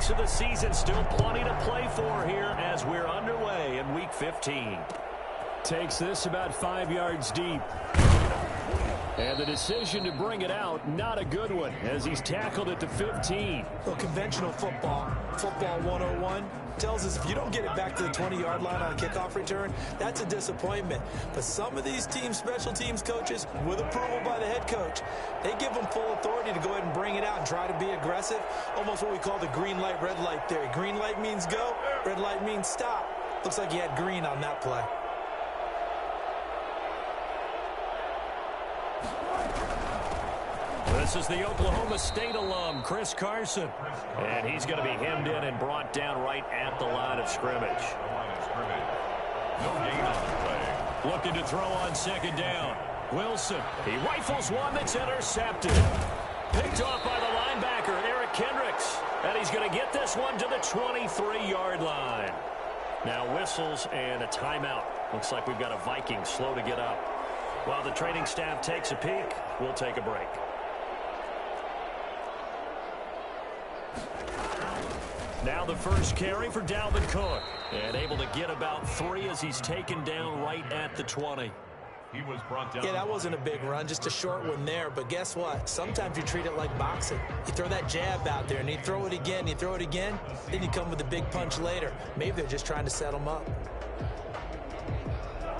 of the season. Still plenty to play for here as we're underway in Week 15. Takes this about 5 yards deep. And the decision to bring it out, not a good one, as he's tackled at the 15. Well, conventional football 101, tells us if you don't get it back to the 20-yard line on a kickoff return, that's a disappointment. But some of these teams, special teams coaches, with approval by the head coach, they give them full authority to go ahead and bring it out and try to be aggressive. Almost what we call the green light, red light theory. Green light means go, red light means stop. Looks like he had green on that play. This is the Oklahoma State alum, Chris Carson. And he's going to be hemmed in and brought down right at the line of scrimmage. No gain on the play. Looking to throw on second down. Wilson. He rifles one that's intercepted. Picked off by the linebacker, Eric Kendricks. And he's going to get this one to the 23-yard line. Now whistles and a timeout. Looks like we've got a Viking slow to get up. While the training staff takes a peek, we'll take a break. Now the first carry for Dalvin Cook. And able to get about 3 as he's taken down right at the 20. He was brought down. Yeah, that wasn't a big run, just a short one there. But guess what? Sometimes you treat it like boxing. You throw that jab out there, and you throw it again, you throw it again, then you come with a big punch later. Maybe they're just trying to set him up.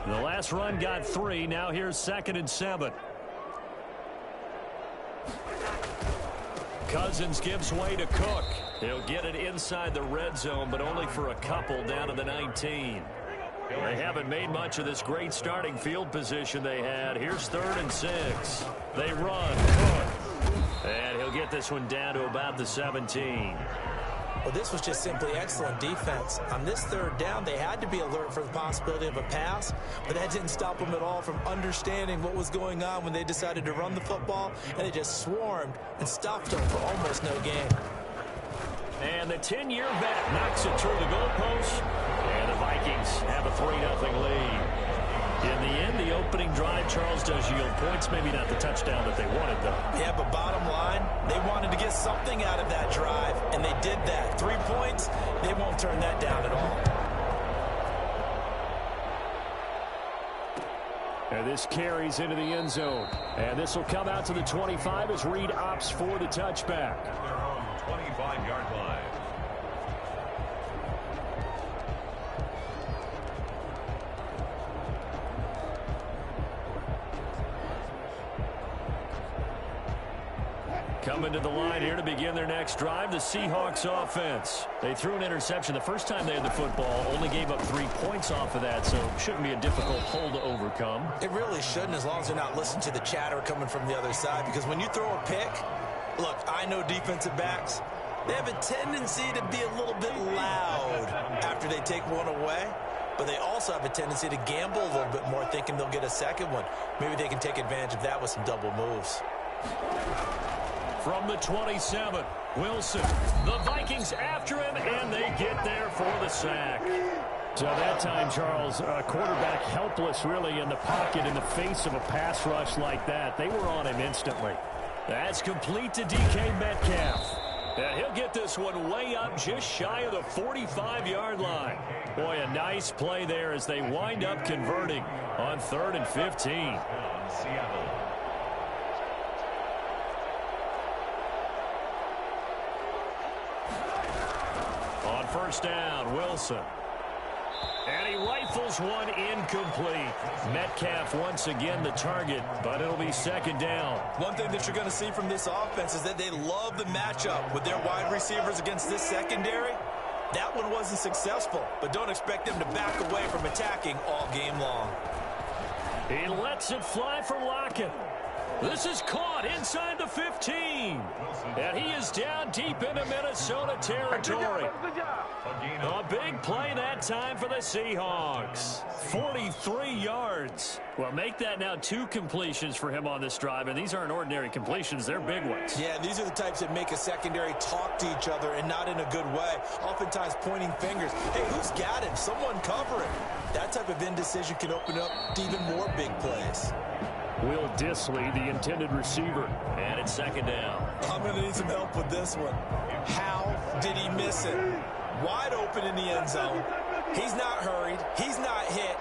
The last run got 3. Now here's 2nd and 7. Cousins gives way to Cook. He'll get it inside the red zone, but only for a couple down to the 19. They haven't made much of this great starting field position they had. Here's 3rd and 6. They run. Cook. And he'll get this one down to about the 17. Well, this was just simply excellent defense. On this 3rd down, they had to be alert for the possibility of a pass, but that didn't stop them at all from understanding what was going on when they decided to run the football, and they just swarmed and stuffed them for almost no gain. And the 10-year vet knocks it through the goalpost, and the Vikings have a 3-0 lead. In the end, the opening drive, Charles, does yield points. Maybe not the touchdown that they wanted, though. Yeah, but bottom line, they wanted to get something out of that drive, and they did that. 3 points, they won't turn that down at all. And this carries into the end zone. And this will come out to the 25 as Reed opts for the touchback. Their own 25-yard line. Coming to the line here to begin their next drive, the Seahawks offense. They threw an interception the first time they had the football, only gave up 3 points off of that, so shouldn't be a difficult hole to overcome. It really shouldn't, as long as they're not listening to the chatter coming from the other side, because when you throw a pick, look, I know defensive backs, they have a tendency to be a little bit loud after they take one away, but they also have a tendency to gamble a little bit more, thinking they'll get a second one. Maybe they can take advantage of that with some double moves. From the 27, Wilson. The Vikings after him, and they get there for the sack. So that time, Charles, quarterback helpless really in the pocket in the face of a pass rush like that. They were on him instantly. That's complete to DK Metcalf. And he'll get this one way up just shy of the 45-yard line. Boy, a nice play there as they wind up converting on 3rd and 15. Seattle. On 1st down, Wilson. And he rifles one incomplete. Metcalf once again the target, but it'll be 2nd down. One thing that you're going to see from this offense is that they love the matchup with their wide receivers against this secondary. That one wasn't successful, but don't expect them to back away from attacking all game long. He lets it fly for Lockett. This is caught inside the 15. And he is down deep into Minnesota territory. A big play that time for the Seahawks. 43 yards. Well, make that now 2 completions for him on this drive, and these aren't ordinary completions. They're big ones. Yeah, these are the types that make a secondary talk to each other and not in a good way. Oftentimes pointing fingers. Hey, who's got him? Someone cover him. That type of indecision can open up to even more big plays. Will Dissly, the intended receiver. And it's 2nd down. I'm going to need some help with this one. How did he miss Listen, wide open in the end zone. He's not hurried. He's not hit.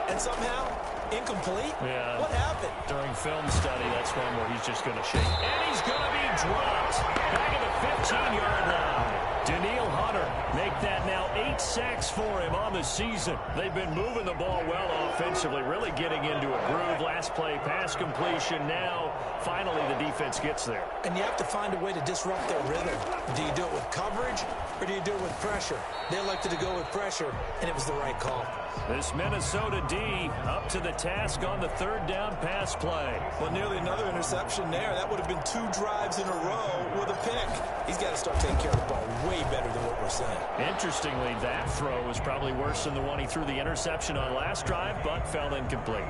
And somehow, incomplete? Yeah. What happened? During film study, that's one where he's just going to shake. And he's going to be dropped. Back at the 15-yard line. Daniil Hunter make that now 8 sacks for him on the season. They've been moving the ball well offensively, really getting into a groove. Last play, pass completion. Now, finally, the defense gets there. And you have to find a way to disrupt their rhythm. Do you do it with coverage or do you do it with pressure? They elected to go with pressure, and it was the right call. This Minnesota D up to the task on the 3rd down pass play. Well, nearly another interception there. That would have been 2 drives in a row with a pick. He's got to start taking care of the ball way better than what we're saying. Interestingly, that throw was probably worse than the one he threw the interception on last drive, but fell incomplete.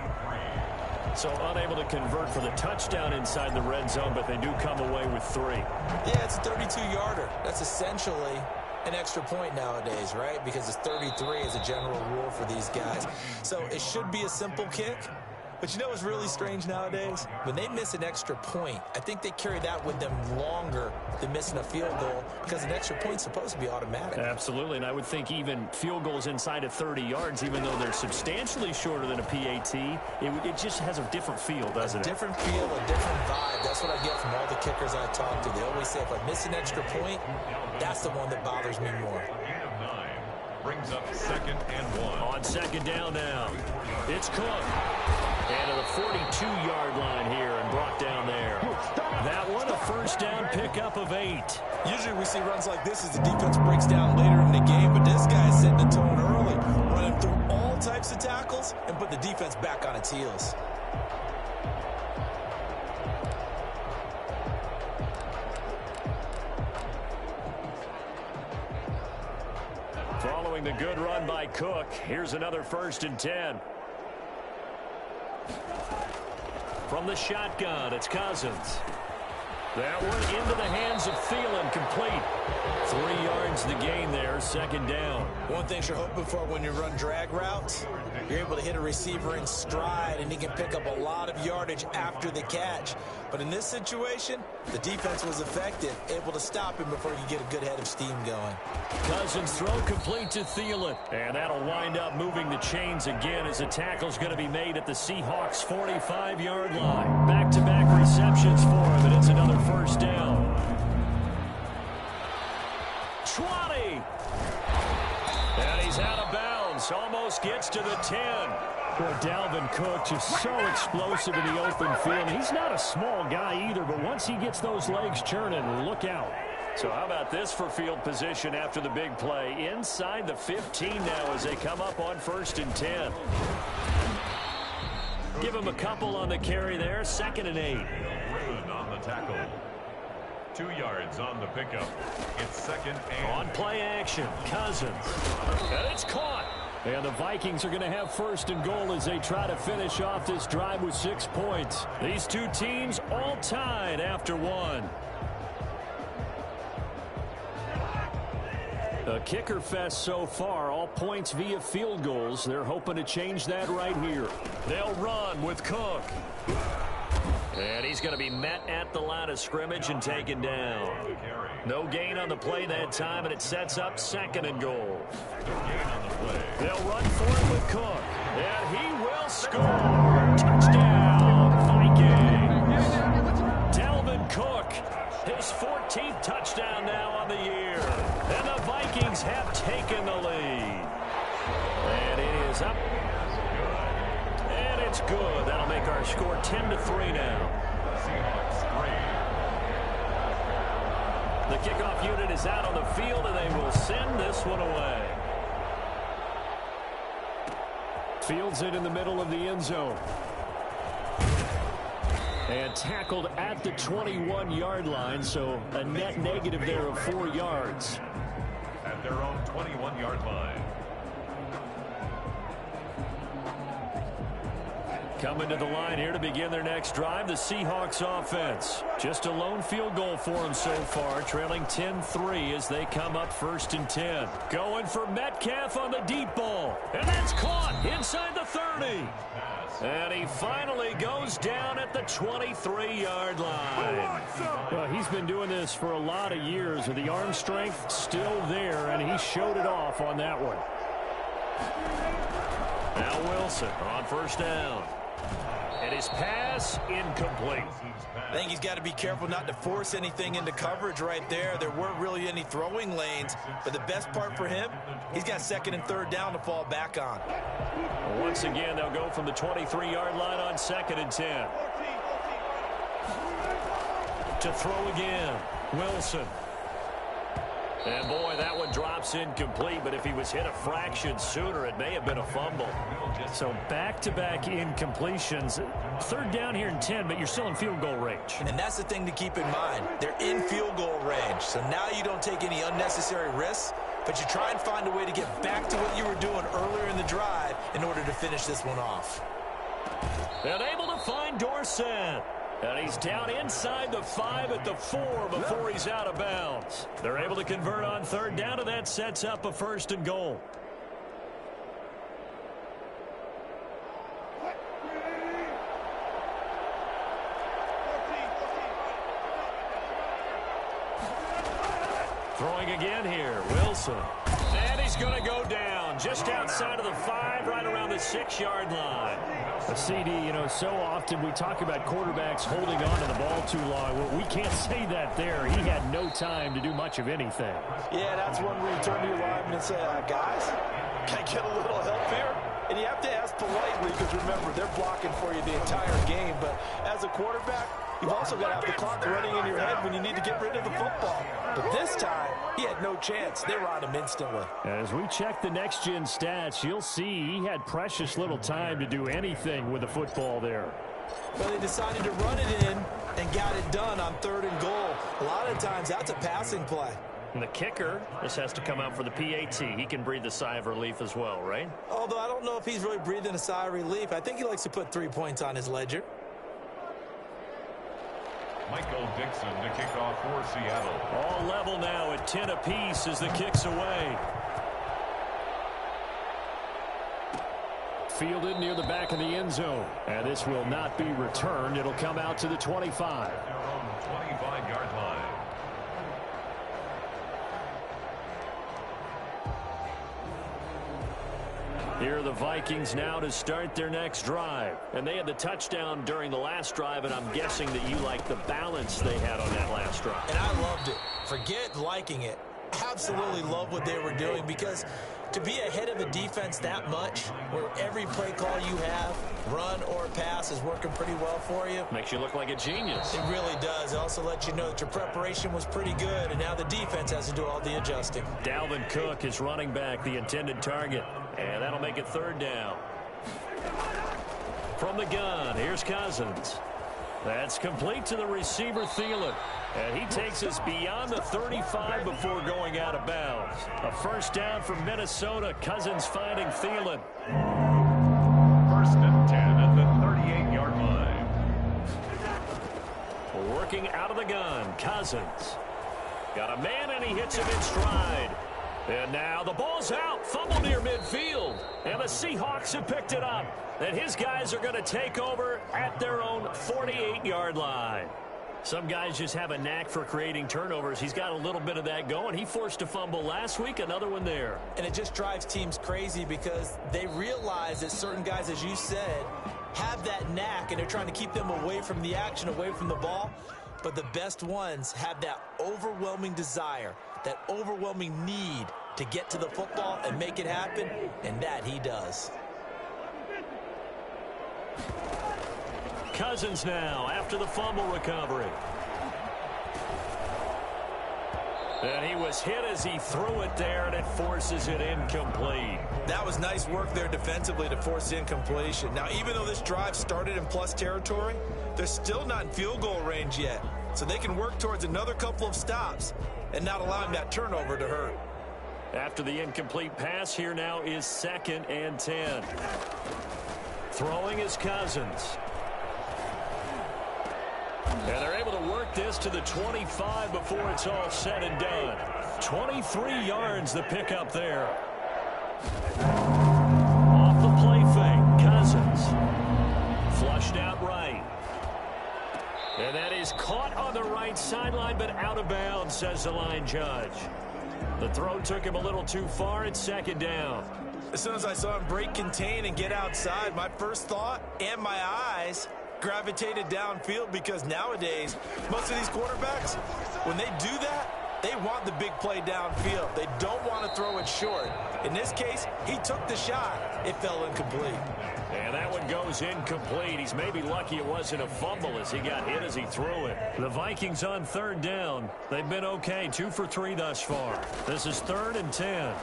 So unable to convert for the touchdown inside the red zone, but they do come away with 3. Yeah, it's a 32-yarder. That's essentially an extra point nowadays, right? Because it's 33 as a general rule for these guys. So it should be a simple kick. But you know what's really strange nowadays? When they miss an extra point, I think they carry that with them longer than missing a field goal because an extra point's supposed to be automatic. Absolutely, and I would think even field goals inside of 30 yards, even though they're substantially shorter than a PAT, it just has a different feel, doesn't it? A different feel, a different vibe. That's what I get from all the kickers I talk to. They always say if I miss an extra point, that's the one that bothers me more. Brings up 2nd and 1. On 2nd down now, it's Cook. And to the 42-yard line here and brought down there. That one, a 1st down pickup of 8. Usually we see runs like this as the defense breaks down later in the game, but this guy is setting the tone early, running through all types of tackles and put the defense back on its heels. Following the good run by Cook, here's another 1st and 10. From the shotgun, it's Cousins. That one into the hands of Thielen, complete. 3 yards the gain there, 2nd down. One thing you're hoping for when you run drag routes, you're able to hit a receiver in stride, and he can pick up a lot of yardage after the catch. But in this situation, the defense was effective, able to stop him before you get a good head of steam going. Cousins throw complete to Thielen. And that'll wind up moving the chains again as the tackle's going to be made at the Seahawks' 45-yard line. Back-to-back receptions for him, and it's another 1st down. 20. And he's out of bounds. Almost gets to the 10. Boy, Dalvin Cook just so explosive in the open field. He's not a small guy either, but once he gets those legs churning, look out. So how about this for field position after the big play? Inside the 15 now as they come up on 1st and 10. Give him a couple on the carry there. 2nd and 8. Good on the tackle. 2 yards on the pickup. It's 2nd and... On play action, Cousins. And it's caught. And the Vikings are going to have 1st and goal as they try to finish off this drive with 6 points. These two teams all tied after 1. A kicker fest so far, all points via field goals. They're hoping to change that right here. They'll run with Cook. And he's going to be met at the line of scrimmage and taken down. No gain on the play that time, and it sets up 2nd and goal. They'll run for it with Cook. And he will score. Touchdown, Vikings. Dalvin Cook, his 14th touchdown now on the year. And the Vikings have taken the lead. And it is up. And it's good. That'll make our score 10-3 now. The kickoff unit is out on the field, and they will send this one away. Fields it in the middle of the end zone. And tackled at the 21-yard line, so a net negative there of 4 yards. At their own 21-yard line. Coming to the line here to begin their next drive, the Seahawks offense. Just a lone field goal for them so far, trailing 10-3 as they come up 1st and 10. Going for Metcalf on the deep ball. And that's caught inside the 30. And he finally goes down at the 23-yard line. Well, he's been doing this for a lot of years with the arm strength still there, and he showed it off on that one. Now Wilson on 1st down. And his pass incomplete. I think he's got to be careful not to force anything into coverage right there. There weren't really any throwing lanes, but the best part for him, he's got 2nd and 3rd down to fall back on. Once again, they'll go from the 23-yard line on 2nd and 10. To throw again, Wilson. And, boy, that one drops incomplete, but if he was hit a fraction sooner, it may have been a fumble. So back-to-back incompletions. 3rd down here and 10, but you're still in field goal range. And that's the thing to keep in mind. They're in field goal range, so now you don't take any unnecessary risks, but you try and find a way to get back to what you were doing earlier in the drive in order to finish this one off. And able to find Dorsett. And he's down inside the 5 at the 4 before he's out of bounds. They're able to convert on 3rd down, and that sets up a 1st and goal. Throwing again here, Wilson. And he's going to go down just outside of the 5, right around the 6-yard line. A CD, you know, so often we talk about quarterbacks holding on to the ball too long. Well, we can't say that there. He had no time to do much of anything. Yeah, that's one where you turn to your lineman and say, guys, can I get a little help here? And you have to ask politely because, remember, they're blocking for you the entire game. But as a quarterback, you've also got to have the clock running in your head when you need to get rid of the football. But this time, he had no chance. They were on him instantly. As we check the next-gen stats, you'll see he had precious little time to do anything with the football there. Well, they decided to run it in and got it done on 3rd and goal. A lot of times, that's a passing play. And the kicker, this has to come out for the PAT. He can breathe a sigh of relief as well, right? Although I don't know if he's really breathing a sigh of relief. I think he likes to put 3 points on his ledger. Michael Dixon to kick off for Seattle. All level now at 10 apiece as the kick's away. Fielded near the back of the end zone. And this will not be returned. It'll come out to the 25. Their own 25-yard line. Here are the Vikings now to start their next drive. And they had the touchdown during the last drive, and I'm guessing that you like the balance they had on that last drive. And I loved it. Forget liking it. Absolutely love what they were doing, because to be ahead of a defense that much, where every play call you have, run or pass, is working pretty well for you. Makes you look like a genius. It really does. It also lets you know that your preparation was pretty good, and now the defense has to do all the adjusting. Dalvin Cook is running back, the intended target. And that'll make it 3rd down. From the gun, here's Cousins. That's complete to the receiver, Thielen. And he takes us beyond the 35 before going out of bounds. A 1st down from Minnesota. Cousins finding Thielen. 1st and 10 at the 38-yard line. Working out of the gun, Cousins. Got a man, and he hits him in stride. And now the ball's out. Fumble near midfield. And the Seahawks have picked it up. And his guys are going to take over at their own 48-yard line. Some guys just have a knack for creating turnovers. He's got a little bit of that going. He forced a fumble last week, another one there. And it just drives teams crazy because they realize that certain guys, as you said, have that knack, and they're trying to keep them away from the action, away from the ball. But the best ones have that overwhelming desire, that overwhelming need to get to the football and make it happen, and that he does. Cousins now after the fumble recovery. And he was hit as he threw it there, and it forces it incomplete. That was nice work there defensively to force incompletion. Now, even though this drive started in plus territory, they're still not in field goal range yet. So they can work towards another couple of stops and not allowing that turnover to hurt. After the incomplete pass, here now is 2nd and 10. Throwing is Cousins. And they're able to work this to the 25 before it's all said and done. 23 yards the pickup there. Off the play fake, Cousins. Flushed out right. And that is caught on the right sideline, but out of bounds, says the line judge. The throw took him a little too far. It's second down. As soon as I saw him break contain and get outside, my first thought and my eyes gravitated downfield, because nowadays, most of these quarterbacks, when they do that, they want the big play downfield. They don't want to throw it short. In this case, he took the shot. It fell incomplete. And that one goes incomplete. He's maybe lucky it wasn't a fumble as he got hit as he threw it. The Vikings on third down. They've been okay, 2 for 3 thus far. This is 3rd and 10.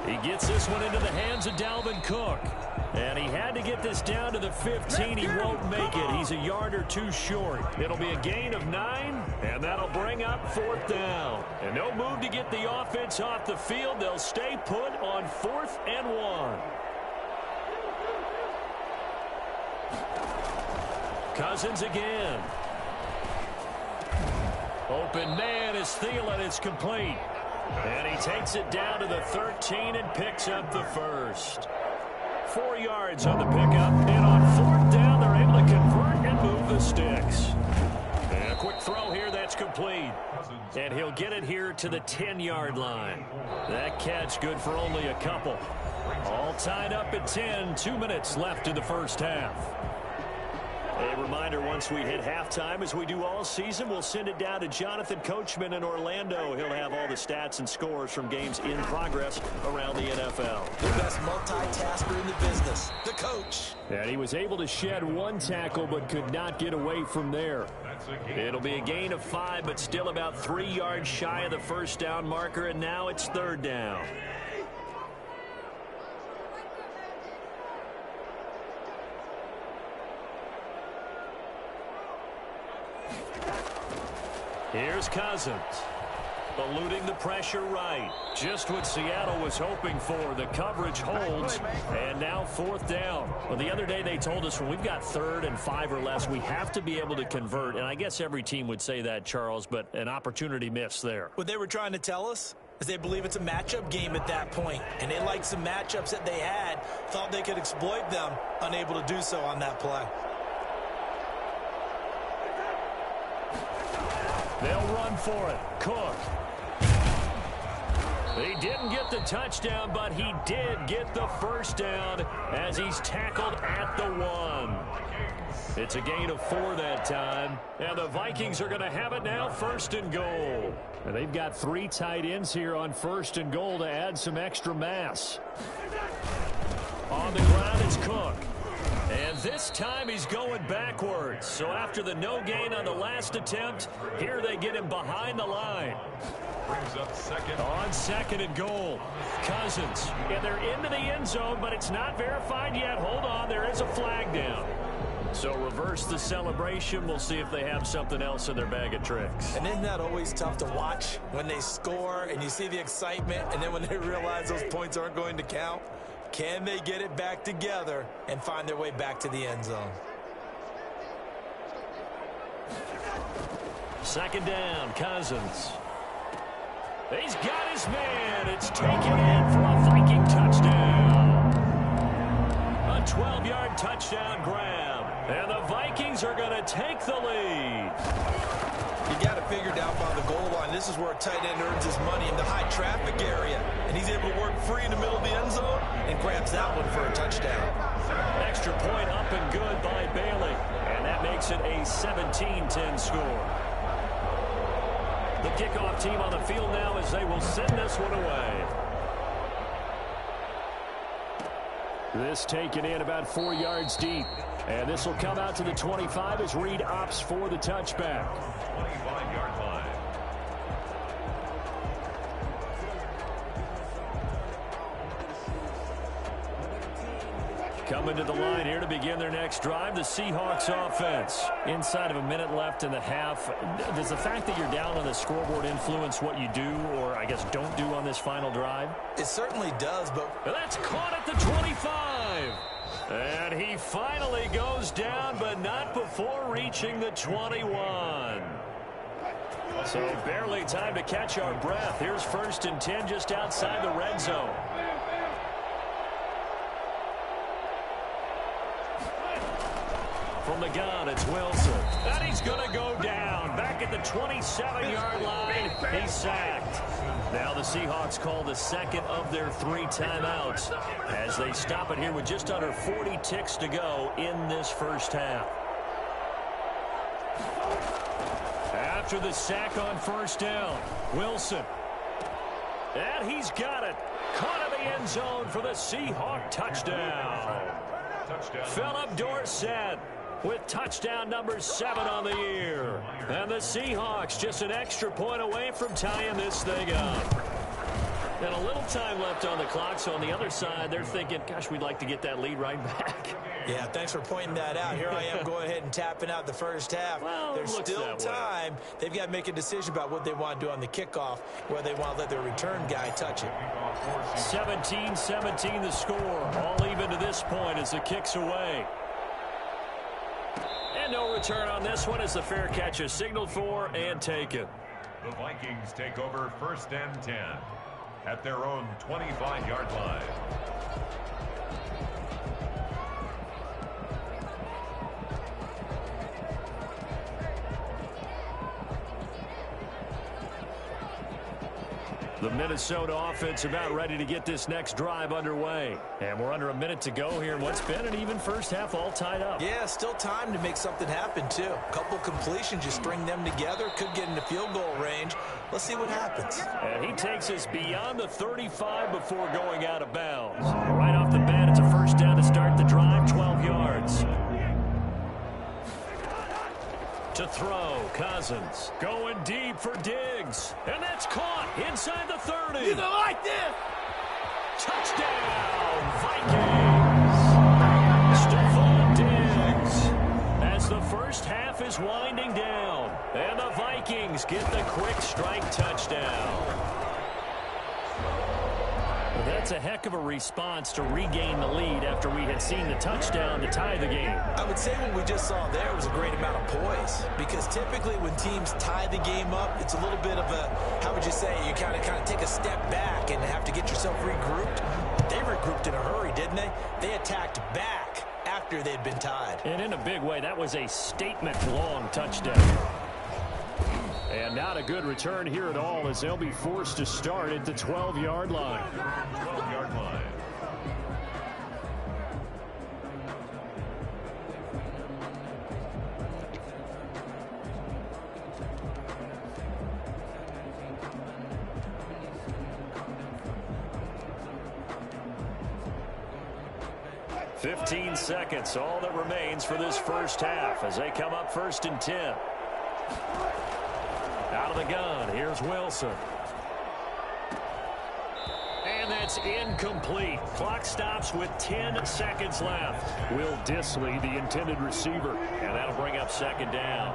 He gets this one into the hands of Dalvin Cook. And he had to get this down to the 15. He won't make it. He's a yard or 2 short. It'll be a gain of 9, and that'll bring up 4th down. And no move to get the offense off the field. They'll stay put on 4th and 1. Cousins again. Open man is Thielen. It's complete. And he takes it down to the 13 and picks up the first. 4 yards on the pickup, and on 4th down, they're able to convert and move the sticks. And a quick throw here, that's complete. And he'll get it here to the 10-yard line. That catch good for only a couple. All tied up at 10, 2 minutes left in the first half. A reminder, once we hit halftime, as we do all season, we'll send it down to Jonathan Coachman in Orlando. He'll have all the stats and scores from games in progress around the NFL. The best multitasker in the business, the coach. And he was able to shed 1 tackle but could not get away from there. It'll be a gain of 5, but still about 3 yards shy of the first down marker, and now it's 3rd down. Here's Cousins. Eluding the pressure right. Just what Seattle was hoping for. The coverage holds. And now 4th down. Well, the other day they told us when we've got 3rd and 5 or less, we have to be able to convert. And I guess every team would say that, Charles, but an opportunity missed there. What they were trying to tell us is they believe it's a matchup game at that point. And they liked some matchups that they had, thought they could exploit them, unable to do so on that play. They'll run for it. Cook. He didn't get the touchdown, but he did get the first down as he's tackled at the 1. It's a gain of 4 that time. And the Vikings are going to have it now, 1st and goal. And they've got 3 tight ends here on 1st and goal to add some extra mass. On the ground, it's Cook. And this time he's going backwards. So after the no gain on the last attempt, here they get him behind the line. Brings up second. On 2nd and goal. Cousins. And they're into the end zone, but it's not verified yet. Hold on, there is a flag down. So reverse the celebration. We'll see if they have something else in their bag of tricks. And isn't that always tough to watch when they score and you see the excitement, and then when they realize those points aren't going to count? Can they get it back together and find their way back to the end zone? 2nd down, Cousins. He's got his man. It's taken in for a Viking touchdown. A 12-yard touchdown grab. And the Vikings are going to take the lead. You got to figure down by the goal line. This is where a tight end earns his money in the high traffic area. And he's able to work free in the middle of the end zone and grabs that one for a touchdown. Extra point up and good by Bailey. And that makes it a 17-10 score. The kickoff team on the field now as they will send this one away. This taken in about 4 yards deep. And this will come out to the 25 as Reed opts for the touchback. 25-yard line. Coming to the line here to begin their next drive, the Seahawks offense. Inside of a minute left in the half, does the fact that you're down on the scoreboard influence what you do or, I guess, don't do on this final drive? It certainly does, but... That's caught at the 25. And he finally goes down, but not before reaching the 21. So barely time to catch our breath. Here's 1st and 10 just outside the red zone. From the gun, it's Wilson. And he's going to go down. Back at the 27-yard line, he's sacked. Now the Seahawks call the second of their 3 timeouts as they stop it here with just under 40 ticks to go in this first half. After the sack on 1st down, Wilson. And he's got it. Caught in the end zone for the Seahawk touchdown. Philip Dorsett with touchdown number 7 on the year. And the Seahawks just an extra point away from tying this thing up. And a little time left on the clock, so on the other side, they're thinking, gosh, we'd like to get that lead right back. Yeah, thanks for pointing that out. Here I am going ahead and tapping out the first half. Well, there's still time. They've got to make a decision about what they want to do on the kickoff, whether they want to let their return guy touch it. 17-17 the score. All even to this point as the kick's away. And no return on this one as the fair catch is signaled for and taken. The Vikings take over 1st and 10 at their own 25-yard line. The Minnesota offense about ready to get this next drive underway. And we're under a minute to go here in what's been an even first half all tied up. Yeah, still time to make something happen, too. A couple completions, just string them together. Could get into field goal range. Let's see what happens. And he takes us beyond the 35 before going out of bounds. Right off the bat, it's a 1st down to start the drive, 12 yards. To throw, Cousins going deep for Diggs. And that's caught inside the 30. You don't like this. Touchdown, Vikings. Stephon Diggs. As the first half is winding down. And the Vikings get the quick strike touchdown. Well, that's a heck of a response to regain the lead after we had seen the touchdown to tie the game. I would say what we just saw there was a great amount of poise, because typically when teams tie the game up, it's a little bit of a, how would you say, you kind of take a step back and have to get yourself regrouped. They regrouped in a hurry, didn't they? They attacked back after they'd been tied. And in a big way, that was a statement-long touchdown. And not a good return here at all as they'll be forced to start at the 12-yard line. 12-yard line. "15 seconds, all that remains for this first half as they come up 1st and 10. Out of the gun, here's Wilson. And that's incomplete. Clock stops with 10 seconds left. Will Dissly, the intended receiver, and that'll bring up 2nd down.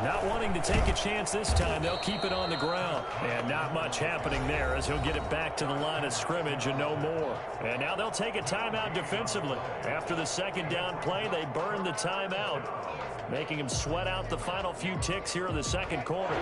Not wanting to take a chance this time, they'll keep it on the ground. And not much happening there as he'll get it back to the line of scrimmage and no more. And now they'll take a timeout defensively. After the 2nd down play, they burn the timeout, making him sweat out the final few ticks here in the 2nd quarter.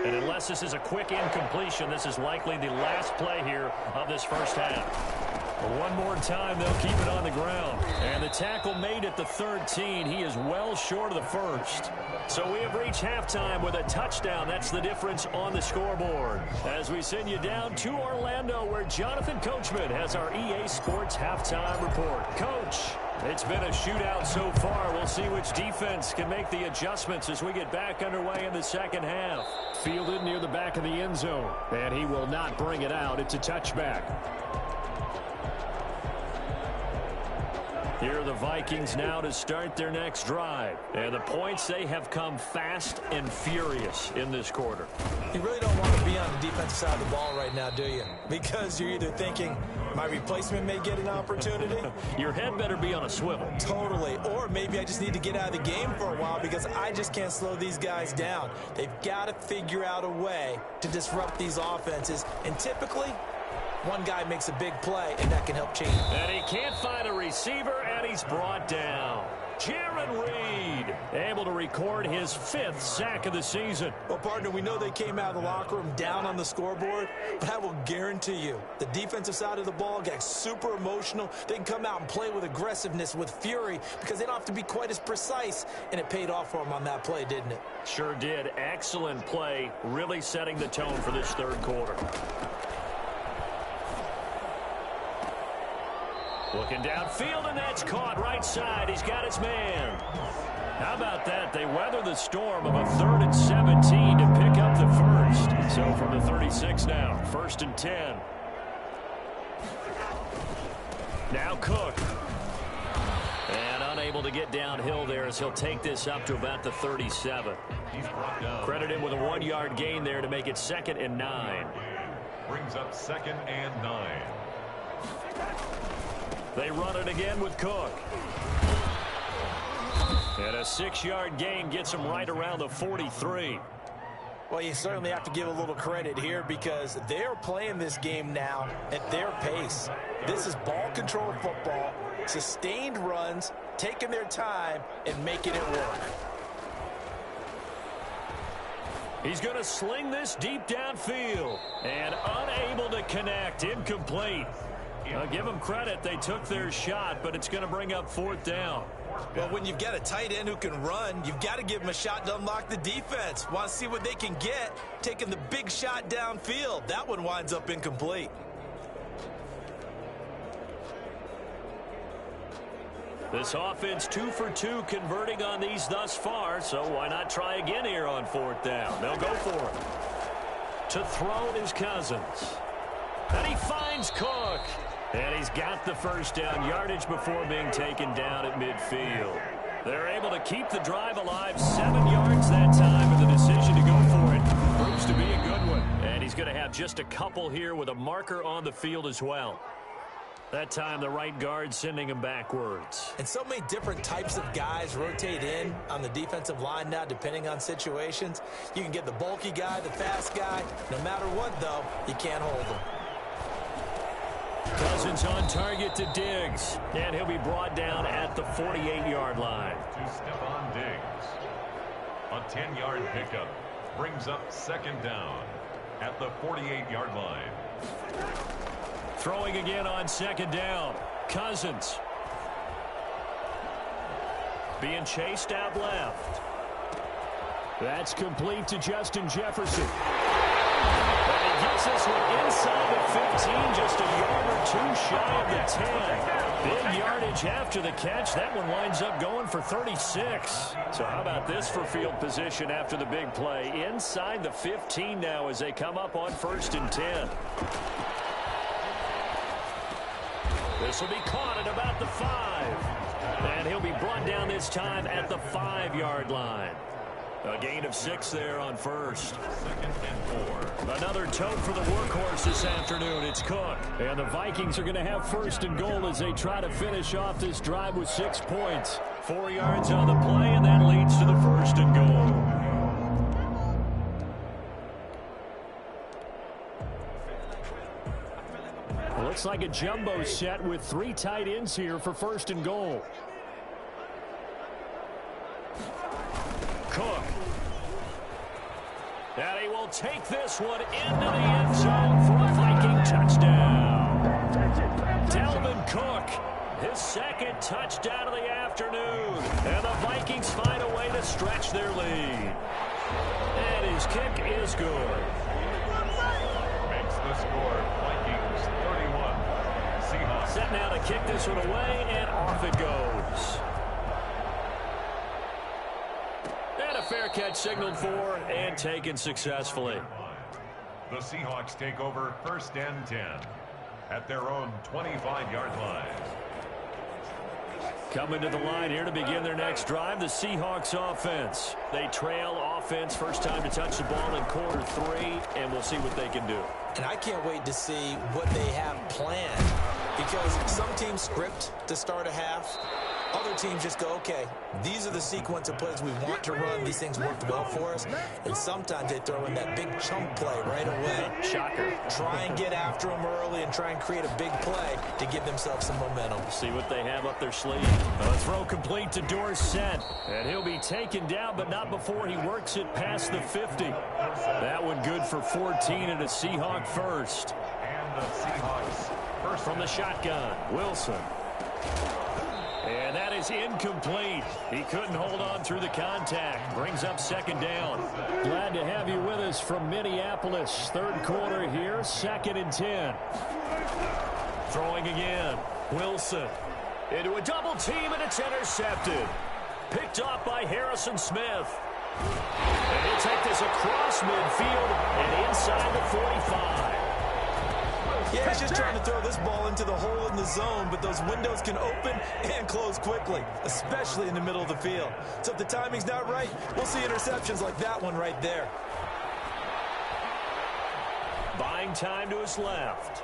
And unless this is a quick incompletion, this is likely the last play here of this first half. One more time, they'll keep it on the ground. And the tackle made at the 13. He is well short of the first. So we have reached halftime with a touchdown. That's the difference on the scoreboard. As we send you down to Orlando, where Jonathan Coachman has our EA Sports halftime report. Coach, it's been a shootout so far. We'll see which defense can make the adjustments as we get back underway in the 2nd half. Fielded near the back of the end zone. And he will not bring it out. It's a touchback. Here are the Vikings now to start their next drive. And the points, they have come fast and furious in this quarter. You really don't want to be on the defensive side of the ball right now, do you? Because you're either thinking, my replacement may get an opportunity. Your head better be on a swivel. Totally. Or maybe I just need to get out of the game for a while because I just can't slow these guys down. They've got to figure out a way to disrupt these offenses. And typically, one guy makes a big play, and that can help change. And he can't find a receiver, and he's brought down. Jaron Reed able to record his 5th sack of the season. Well, partner, we know they came out of the locker room down on the scoreboard, but I will guarantee you the defensive side of the ball got super emotional. They can come out and play with aggressiveness, with fury, because they don't have to be quite as precise, and it paid off for them on that play, didn't it? Sure did. Excellent play, really setting the tone for this third quarter. Looking downfield, and that's caught right side. He's got his man. How about that? They weather the storm of a 3rd and 17 to pick up the first. So from the 36 now, 1st and 10. Now Cook. And unable to get downhill there as he'll take this up to about the 37. He's brought down. Credited with a 1-yard gain there to make it 2nd and 9. Brings up 2nd and 9. They run it again with Cook. And a 6-yard gain gets him right around the 43. Well, you certainly have to give a little credit here because they're playing this game now at their pace. This is ball control football, sustained runs, taking their time, and making it work. He's going to sling this deep downfield. And unable to connect. Incomplete. Give them credit. They took their shot, but it's going to bring up 4th down. Well, when you've got a tight end who can run, you've got to give him a shot to unlock the defense. Want to see what they can get, taking the big shot downfield. That one winds up incomplete. This offense 2 for 2 converting on these thus far, so why not try again here on 4th down? They'll go for it. To throw is Cousins. And he finds Cook. And he's got the first down yardage before being taken down at midfield. They're able to keep the drive alive 7 yards that time, and the decision to go for it proves to be a good one. And he's going to have just a couple here with a marker on the field as well. That time the right guard sending him backwards. And so many different types of guys rotate in on the defensive line now depending on situations. You can get the bulky guy, the fast guy. No matter what, though, you can't hold them. Cousins on target to Diggs. And he'll be brought down at the 48-yard line. To Stephon Diggs. A 10-yard pickup brings up 2nd down at the 48-yard line. Throwing again on 2nd down. Cousins. Being chased out left. That's complete to Justin Jefferson. And he gets this one inside the 15, just a yard or 2 shy of the 10. Big yardage after the catch. That one winds up going for 36. So how about this for field position after the big play? Inside the 15 now as they come up on 1st and 10. This will be caught at about the 5. And he'll be brought down this time at the 5-yard line. A gain of 6 there on 1st. 2nd and 4. Another tote for the workhorse this afternoon. It's Cook. And the Vikings are going to have 1st and goal as they try to finish off this drive with 6 points. 4 yards on the play, and that leads to the 1st and goal. Looks like a jumbo set with 3 tight ends here for 1st and goal. Cook. And he will take this one into the end zone for a Viking touchdown. Dalvin Cook, his 2nd touchdown of the afternoon. And the Vikings find a way to stretch their lead. And his kick is good. Makes the score Vikings 31. Seahawks. Set now to kick this one away, and off it goes. And a fair catch signaled for and taken successfully. The Seahawks take over 1st and 10 at their own 25-yard line. Coming to the line here to begin their next drive, the Seahawks offense. They trail offense, first time to touch the ball in quarter 3, and we'll see what they can do. And I can't wait to see what they have planned, because some teams script to start a half. Other teams just go, okay, these are the sequence of plays we want to run. These things worked well for us. And sometimes they throw in that big chunk play right away. Shocker. Try and get after them early and try and create a big play to give themselves some momentum. See what they have up their sleeve. A throw complete to Dorsett. And he'll be taken down, but not before he works it past the 50. That one good for 14 and a Seahawk first. And the Seahawks first. From the shotgun, Wilson. And that is incomplete. He couldn't hold on through the contact. Brings up second down. Glad to have you with us from Minneapolis. Third quarter here, 2nd and 10. Throwing again. Wilson. Into a double team, and it's intercepted. Picked off by Harrison Smith. And he'll take this across midfield and inside the 45. Yeah, he's just trying to throw this ball into the hole in the zone, but those windows can open and close quickly, especially in the middle of the field. So if the timing's not right, we'll see interceptions like that one right there. Buying time to his left.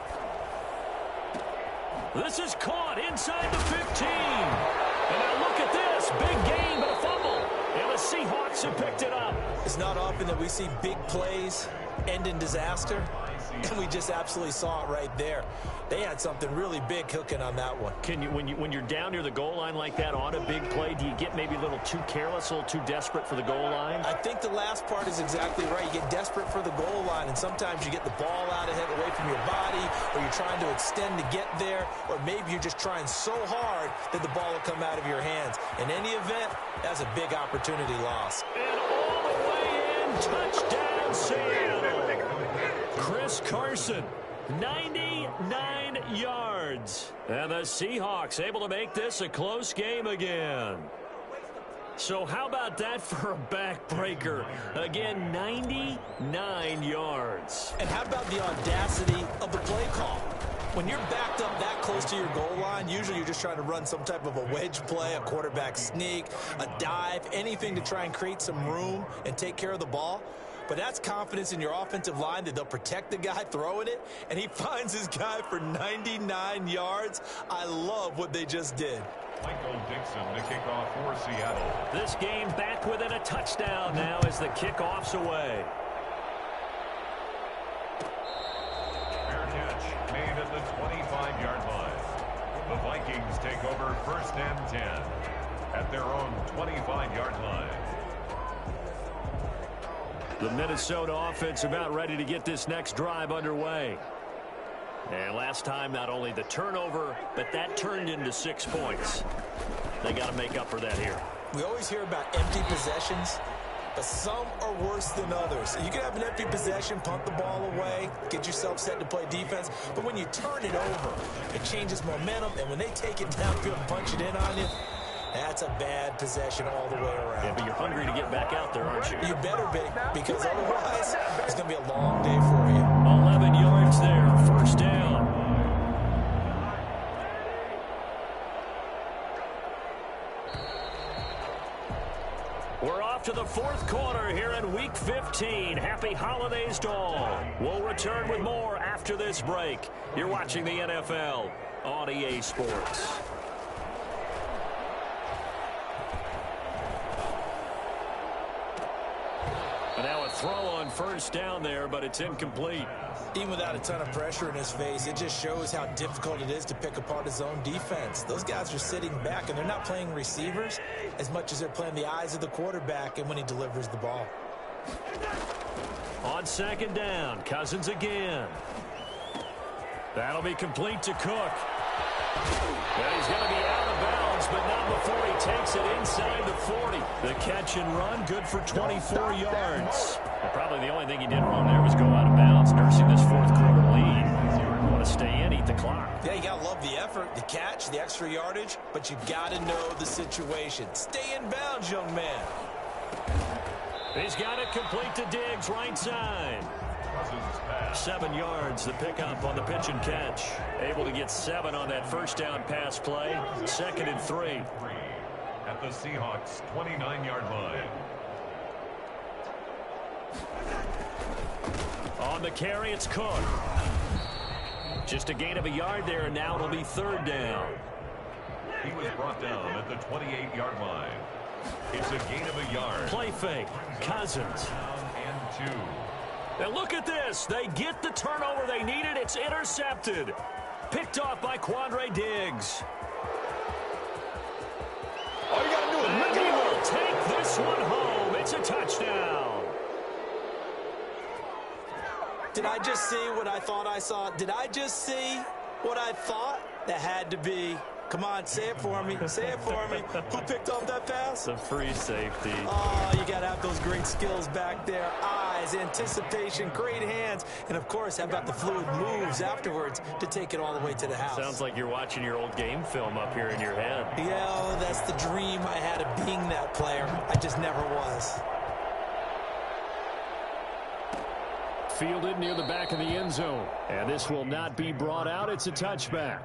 This is caught inside the 15. And now look at this. Big gain, but a fumble. And the Seahawks have picked it up. It's not often that we see big plays end in disaster. And we just absolutely saw it right there. They had something really big cooking on that one. Can you, when you're down near the goal line like that on a big play, do you get maybe a little too careless, a little too desperate for the goal line? I think the last part is exactly right. You get desperate for the goal line, and sometimes you get the ball out ahead away from your body, or you're trying to extend to get there, or maybe you're just trying so hard that the ball will come out of your hands. In any event, that's a big opportunity loss. And all the way in, touchdown Seattle. Chris Carson, 99 yards. And the Seahawks able to make this a close game again. So how about that for a backbreaker? Again, 99 yards. And how about the audacity of the play call? When you're backed up that close to your goal line, usually you're just trying to run some type of a wedge play, a quarterback sneak, a dive, anything to try and create some room and take care of the ball. But that's confidence in your offensive line that they'll protect the guy throwing it, and he finds his guy for 99 yards. I love what they just did. Michael Dixon, the kickoff for Seattle. This game back within a touchdown now as the kickoff's away. Fair catch made at the 25-yard line. The Vikings take over 1st and 10 at their own 25-yard line. The Minnesota offense about ready to get this next drive underway. And last time, not only the turnover, but that turned into 6 points. They got to make up for that here. We always hear about empty possessions, but some are worse than others. You can have an empty possession, punt the ball away, get yourself set to play defense, but when you turn it over, it changes momentum, and when they take it downfield and punch it in on you, that's a bad possession all the way around. Yeah, but you're hungry to get back out there, aren't you? You better be, because otherwise it's going to be a long day for you. 11 yards there, 1st down. We're off to the 4th quarter here in Week 15. Happy holidays to all. We'll return with more after this break. You're watching the NFL on EA Sports. And now a throw on 1st down there, but it's incomplete. Even without a ton of pressure in his face, it just shows how difficult it is to pick apart his own defense. Those guys are sitting back, and they're not playing receivers as much as they're playing the eyes of the quarterback and when he delivers the ball. On 2nd down, Cousins again. That'll be complete to Cook. And he's going to be out of bounds, but not before he takes it inside the 40. The catch and run, good for 24 yards. And probably the only thing he did wrong there was go out of bounds, nursing this 4th quarter lead. You want to stay in, eat the clock. Yeah, you got to love the effort, the catch, the extra yardage, but you got to know the situation. Stay in bounds, young man. He's got it complete to Diggs, right side. Cousins' pass. 7 yards, the pickup on the pitch and catch. Able to get 7 on that first down pass play. 2nd and 3. At the Seahawks' 29-yard line. On the carry, it's Cook. Just a gain of a yard there, and now it'll be 3rd down. He was brought down at the 28-yard line. It's a gain of a yard. Play fake. Cousins. Down and 2. And look at this. They get the turnover they needed. It's intercepted. Picked off by Quandre Diggs. All you got to do is look He at will take this one home. It's a touchdown. Did I just see what I thought I saw? Did I just see what I thought? That had to be. Come on, say it for me. Say it for me. Who picked off that pass? The free safety. Oh, you got to have those great skills back there. Eyes, anticipation, great hands. And, of course, how about the fluid moves afterwards to take it all the way to the house? Sounds like you're watching your old game film up here in your head. Yeah, oh, that's the dream I had of being that player. I just never was. Fielded near the back of the end zone. And this will not be brought out. It's a touchback.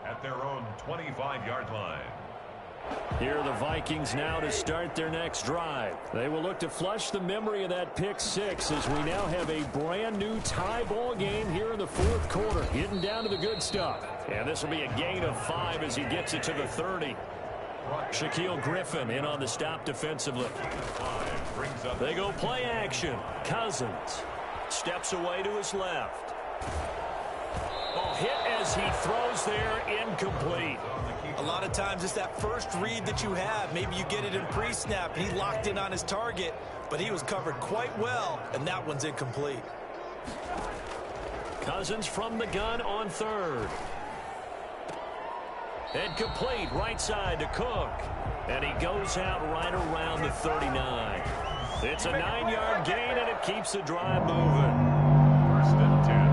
At their own 25-yard line. Here are the Vikings now to start their next drive. They will look to flush the memory of that pick 6 as we now have a brand new tie ball game here in the 4th quarter. Getting down to the good stuff. And this will be a gain of 5 as he gets it to the 30. Shaquille Griffin in on the stop defensively. They go play action. Cousins steps away to his left. Oh, hit as he throws there, incomplete. A lot of times it's that first read that you have. Maybe you get it in pre-snap, and he locked in on his target, but he was covered quite well, and that one's incomplete. Cousins from the gun on 3rd. And complete right side to Cook. And he goes out right around the 39. It's a 9-yard gain, and it keeps the drive moving.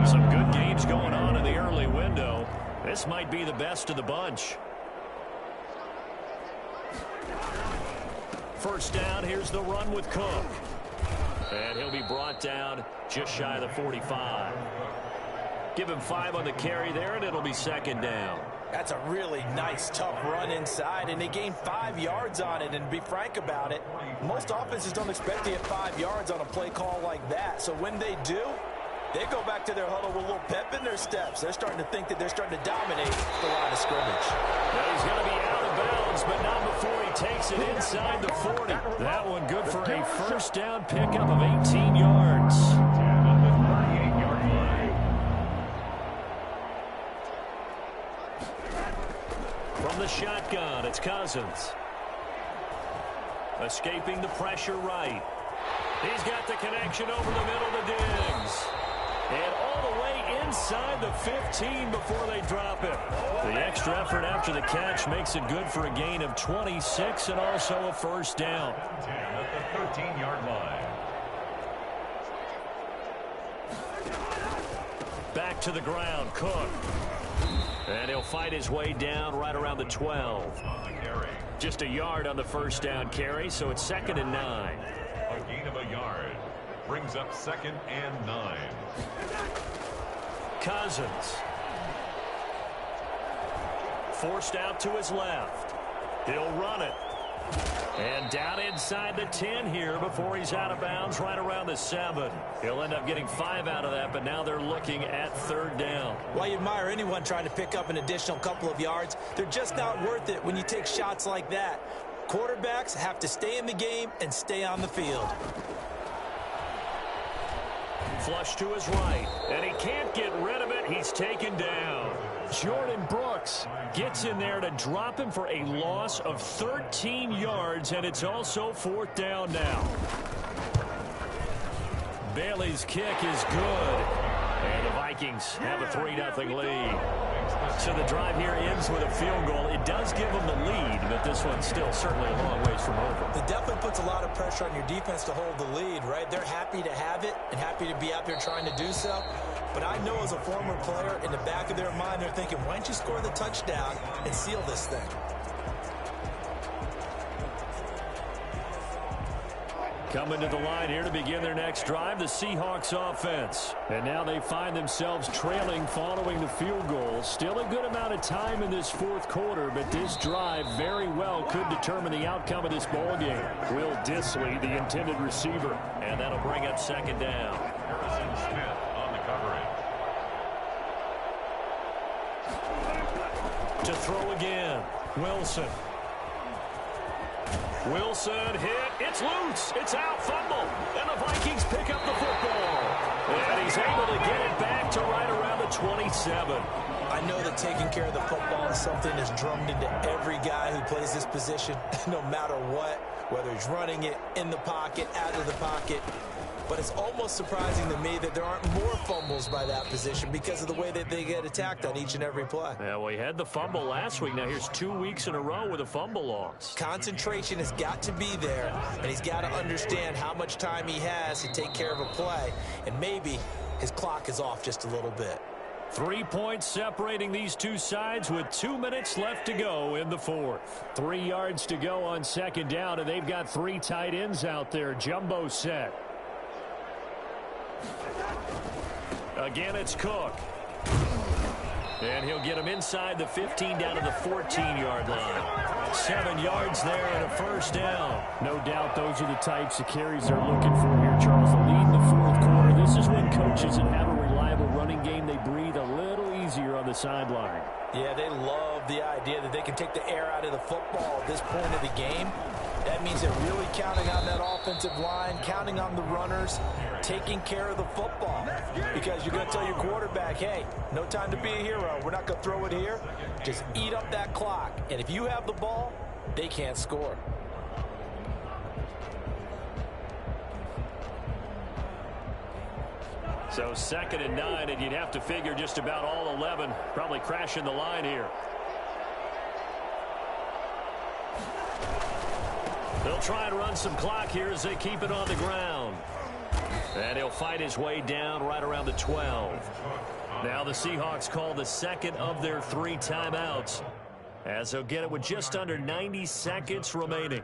Some good games going on in the early window. This might be the best of the bunch. First down, here's the run with Cook. And he'll be brought down just shy of the 45. Give him 5 on the carry there, and it'll be 2nd down. That's a really nice, tough run inside, and they gained 5 yards on it. And to be frank about it, most offenses don't expect to get 5 yards on a play call like that. So when they do, they go back to their huddle with a little pep in their steps. They're starting to think that they're starting to dominate the line of scrimmage. Now he's going to be out of bounds, but not before he takes it inside the 40. That one good for a first down pickup of 18 yards. From the shotgun, it's Cousins. Escaping the pressure right. He's got the connection over the middle to Diggs. And all the way inside the 15 before they drop it. The extra effort after the catch makes it good for a gain of 26 and also a first down. 10 at the 13-yard line. Back to the ground, Cook. And he'll fight his way down right around the 12. Just a yard on the first down carry, so it's 2nd and 9. A gain of a yard. Brings up 2nd and 9. Cousins. Forced out to his left. He'll run it. And down inside the 10 here before he's out of bounds right around the 7. He'll end up getting 5 out of that, but now they're looking at 3rd down. Well, you admire anyone trying to pick up an additional couple of yards. They're just not worth it when you take shots like that. Quarterbacks have to stay in the game and stay on the field. Flush to his right, and he can't get rid of it. He's taken down. Jordan Brooks gets in there to drop him for a loss of 13 yards, and it's also 4th down now. Bailey's kick is good, and the Vikings have a 3-0 lead. So the drive here ends with a field goal. It does give them the lead, but this one's still certainly a long ways from over. It definitely puts a lot of pressure on your defense to hold the lead, right? They're happy to have it and happy to be out there trying to do so. But I know as a former player, in the back of their mind, they're thinking, why don't you score the touchdown and seal this thing? Coming to the line here to begin their next drive, the Seahawks offense. And now they find themselves trailing following the field goal. Still a good amount of time in this fourth quarter, but this drive very well could determine the outcome of this ball game. Will Dissly, the intended receiver. And that'll bring up second down. Harrison Smith on the coverage. To throw again, Wilson. Wilson hit. It's loose. It's out. Fumble. And the Vikings pick up the football. And he's able to get it back to right around the 27. I know that taking care of the football is something that's drummed into every guy who plays this position, no matter what, whether he's running it, in the pocket, out of the pocket. But it's almost surprising to me that there aren't more fumbles by that position because of the way that they get attacked on each and every play. Yeah, well, he had the fumble last week. Now here's 2 weeks in a row with a fumble loss. Concentration has got to be there, and he's got to understand how much time he has to take care of a play. And maybe his clock is off just a little bit. 3 points separating these two sides with 2 minutes left to go in the fourth. 3 yards to go on second down, and they've got 3 tight ends out there. Jumbo set. Again, it's Cook. And he'll get him inside the 15 down to the 14-yard line. 7 yards there and a first down. No doubt those are the types of carries they're looking for here, Charles. The lead in the fourth quarter. This is when coaches that have a reliable running game, they breathe a little easier on the sideline. Yeah, they love the idea that they can take the air out of the football at this point of the game. That means they're really counting on that offensive line, counting on the runners, taking care of the football. Because you're going to tell your quarterback, hey, no time to be a hero. We're not going to throw it here. Just eat up that clock. And if you have the ball, they can't score. So 2nd and 9, and you'd have to figure just about all 11 probably crashing the line here. They'll try and run some clock here as they keep it on the ground. And he'll fight his way down right around the 12. Now the Seahawks call the second of their 3 timeouts, as they'll get it with just under 90 seconds remaining.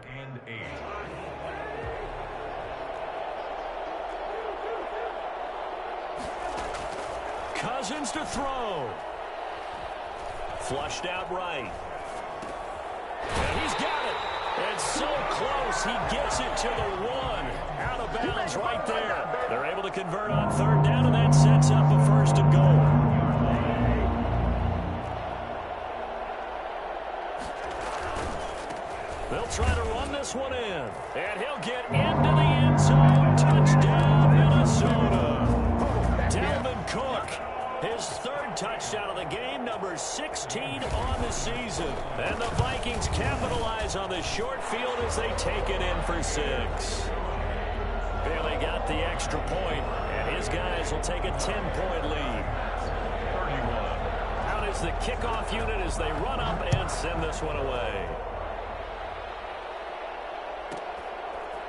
Cousins to throw. Flushed out right. And he's got it. It's so close, he gets it to the 1. Out of bounds right there. They're able to convert on 3rd down, and that sets up a 1st and goal. They'll try to run this one in. And he'll get into the end zone. Touchdown, Minnesota. Dalvin Cook. His 3rd touchdown of the game, number 16 on the season. And the Vikings capitalize on the short field as they take it in for 6. Bailey got the extra point, and his guys will take a 10-point lead. 31. Out is the kickoff unit as they run up and send this one away.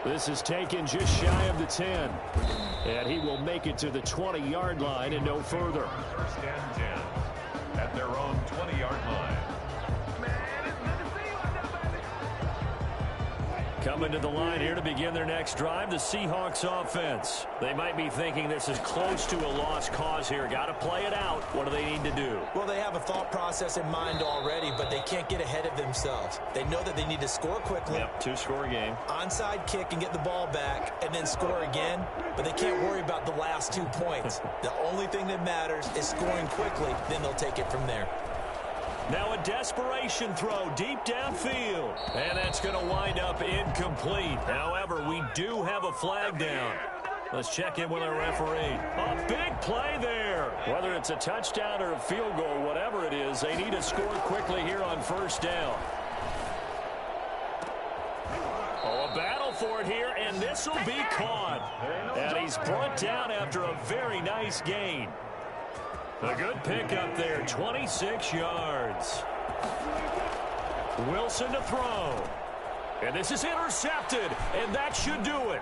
This is taken just shy of the 10. And he will make it to the 20-yard line and no further. 1st and 10 at their own 20-yard line. Coming to the line here to begin their next drive, the Seahawks offense. They might be thinking this is close to a lost cause here. Got to play it out. What do they need to do? Well, they have a thought process in mind already, but they can't get ahead of themselves. They know that they need to score quickly. Yep, 2-score game. Onside kick and get the ball back and then score again, but they can't worry about the last 2 points. The only thing that matters is scoring quickly, then they'll take it from there. Now a desperation throw deep downfield. And that's going to wind up incomplete. However, we do have a flag down. Let's check in with our referee. A big play there. Whether it's a touchdown or a field goal, whatever it is, they need to score quickly here on 1st down. Oh, a battle for it here, and this will be caught. And he's brought down after a very nice gain. A good pickup there, 26 yards. Wilson to throw. And this is intercepted, and that should do it.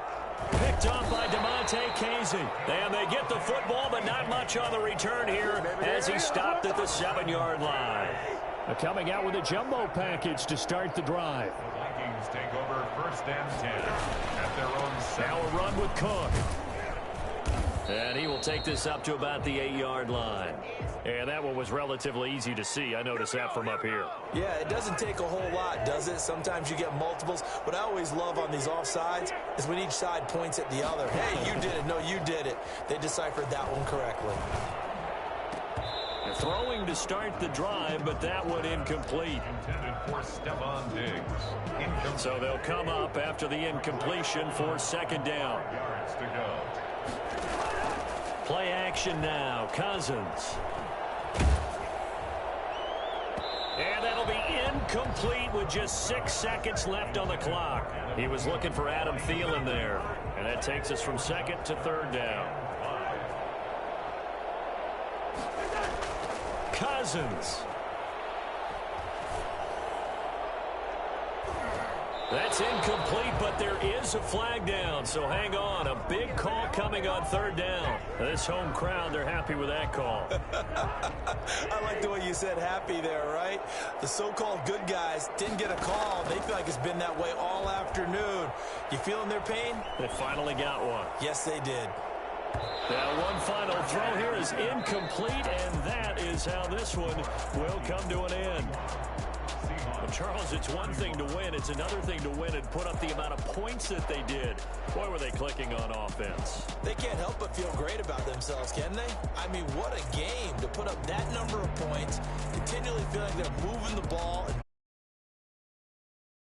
Picked off by DeMonte Casey. And they get the football, but not much on the return here as he stopped at the 7-yard line. Coming out with a jumbo package to start the drive. The Vikings Vikings take over 1st and 10 at their own 7. Now a run with Cook. And he will take this up to about the 8-yard line. And that one was relatively easy to see. I noticed that from up here. Yeah, it doesn't take a whole lot, does it? Sometimes you get multiples. What I always love on these offsides is when each side points at the other. Hey, you did it. No, you did it. They deciphered that one correctly. They're throwing to start the drive, but that one incomplete. Intended for Stephon Diggs. Incomplete. So they'll come up after the incompletion for 2nd down. Yards to go. Play action now. Cousins. And that'll be incomplete with just 6 seconds left on the clock. He was looking for Adam Thielen there. And that takes us from 2nd to 3rd down. Cousins. That's incomplete, but there is a flag down, so hang on. A big call coming on 3rd down. This home crowd, they're happy with that call. I like the way you said happy there, right? The so-called good guys didn't get a call. They feel like it's been that way all afternoon. You feeling their pain? They finally got one. Yes, they did. Now one final throw here is incomplete, and that is how this one will come to an end. Well, Charles, it's one thing to win. It's another thing to win and put up the amount of points that they did. Boy, were they clicking on offense. They can't help but feel great about themselves, can they? I mean, what a game to put up that number of points, continually feeling like they're moving the ball.